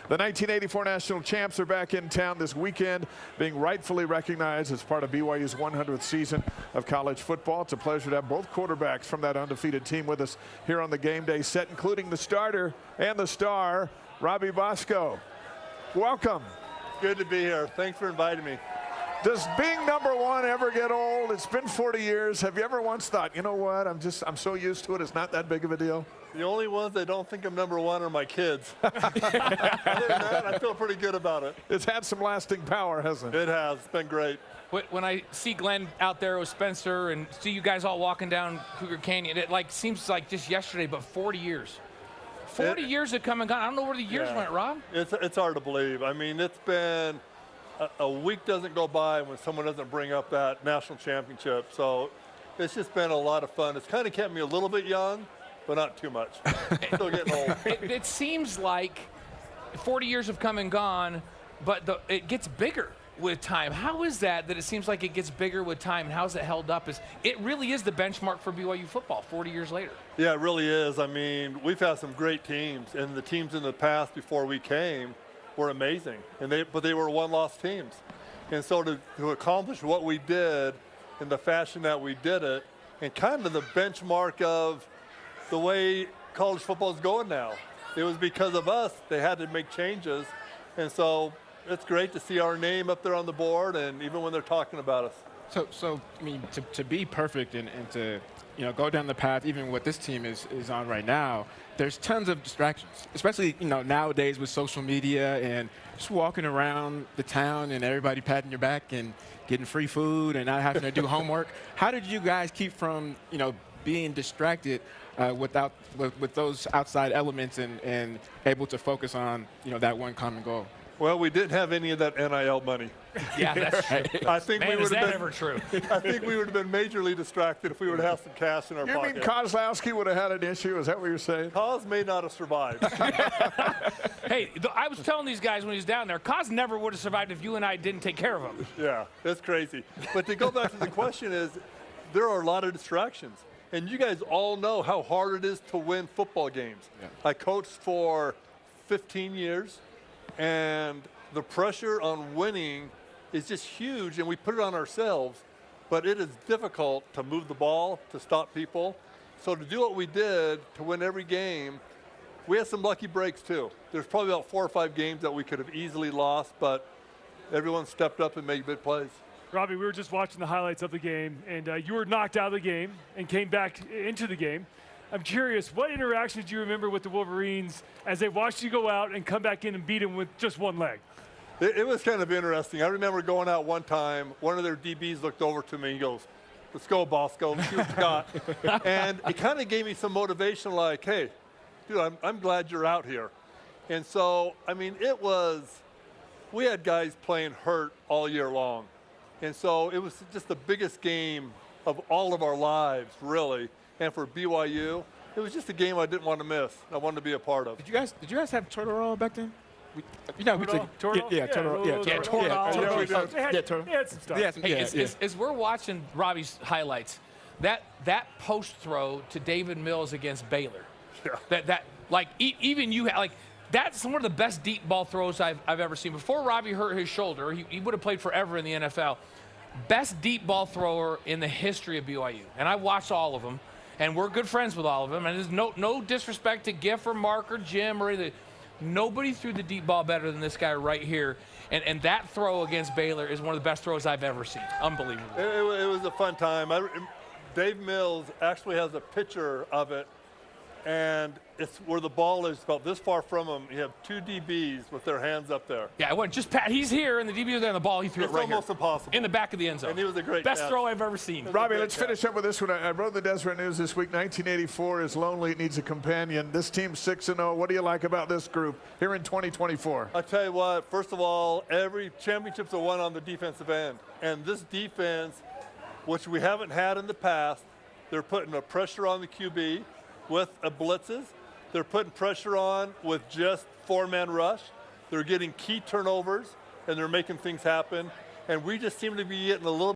The 1984 national champs are back in town this weekend, being rightfully recognized as part of BYU's 100th season of college football. It's a pleasure to have both quarterbacks from that undefeated team with us here on the game day set, including the starter and the star, Robbie Bosco. Welcome. Good to be here. Thanks for inviting me. Does being number one ever get old? It's been 40 years. Have you ever once thought, you know what, I'm so used to it, it's not that big of a deal? The only ones that don't think I'm number one are my kids. Other than that, I feel pretty good about it. It's had some lasting power, hasn't it? It has. It's been great. When I see Glenn out there with Spencer and see you guys all walking down Cougar Canyon, it seems like just yesterday, but 40 years. 40 years have come and gone. I don't know where the years went, Rob. It's hard to believe. I mean, it's been a week doesn't go by when someone doesn't bring up that national championship. So it's just been a lot of fun. It's kind of kept me a little bit young, but not too much. Still getting old. It seems like 40 years have come and gone, but it gets bigger with time. How is that it seems like it gets bigger with time, and how's it held up? It really is the benchmark for BYU football 40 years later. Yeah, it really is. I mean, we've had some great teams, and the teams in the past before we came were amazing, but they were one-loss teams. And so to accomplish what we did in the fashion that we did it, and kind of the benchmark of the way college football is going now, it was because of us they had to make changes. And so it's great to see our name up there on the board, and even when they're talking about us. So I mean, to be perfect and to go down the path, even what this team is on right now, there's tons of distractions, especially nowadays with social media and just walking around the town and everybody patting your back and getting free food and not having to do homework. How did you guys keep from being distracted with those outside elements and able to focus on that one common goal? Well, we didn't have any of that NIL money. Yeah, that's true. I think Man, we is would have that been ever true? I think we would have been majorly distracted if we would have had some cash in our pocket. You mean Kozlowski would have had an issue? Is that what you're saying? Koz may not have survived. Hey, I was telling these guys when he was down there, Koz never would have survived if you and I didn't take care of him. Yeah, it's crazy. But to go back to the question is, there are a lot of distractions. And you guys all know how hard it is to win football games. Yeah. I coached for 15 years, and the pressure on winning is just huge, and we put it on ourselves. But it is difficult to move the ball, to stop people. So to do what we did, to win every game, we had some lucky breaks too. There's probably about 4 or 5 games that we could have easily lost, but everyone stepped up and made big plays. Robbie, we were just watching the highlights of the game, and you were knocked out of the game and came back into the game. I'm curious, what interactions do you remember with the Wolverines as they watched you go out and come back in and beat them with just one leg? It was kind of interesting. I remember going out one time, one of their DBs looked over to me and goes, "Let's go, Bosco, let's see what you got." And it kind of gave me some motivation, like, hey, dude, I'm glad you're out here. And so, I mean, we had guys playing hurt all year long. And so it was just the biggest game of all of our lives, really. And for BYU, it was just a game I didn't want to miss. I wanted to be a part of. Did you guys have turtle roll back then? Turtle? Yeah, turtle. Yeah, They had some stuff. Hey, as we're watching Robbie's highlights, that post throw to David Mills against Baylor, even you that's one of the best deep ball throws I've ever seen. Before Robbie hurt his shoulder, he would have played forever in the NFL. Best deep ball thrower in the history of BYU, and I watched all of them, and we're good friends with all of them. And there's no disrespect to Giff or Mark or Jim or anything. Nobody threw the deep ball better than this guy right here. And that throw against Baylor is one of the best throws I've ever seen. Unbelievable. It was a fun time. Dave Mills actually has a picture of it, and it's where the ball is about this far from him. You have 2 DBs with their hands up there. Yeah, it wasn't just Pat. He's here, and the DB was there on the ball. He threw it right here. It's almost impossible. In the back of the end zone. And he was a great best catch. throw I've ever seen. Robbie, let's finish up with this one. I wrote the Deseret News this week. 1984 is lonely. It needs a companion. This team's 6-0. What do you like about this group here in 2024? I tell you what, first of all, every championship's are won on the defensive end. And this defense, which we haven't had in the past, they're putting a pressure on the QB with blitzes. They're putting pressure on with just 4-man rush. They're getting key turnovers, and they're making things happen. And we just seem to be getting a little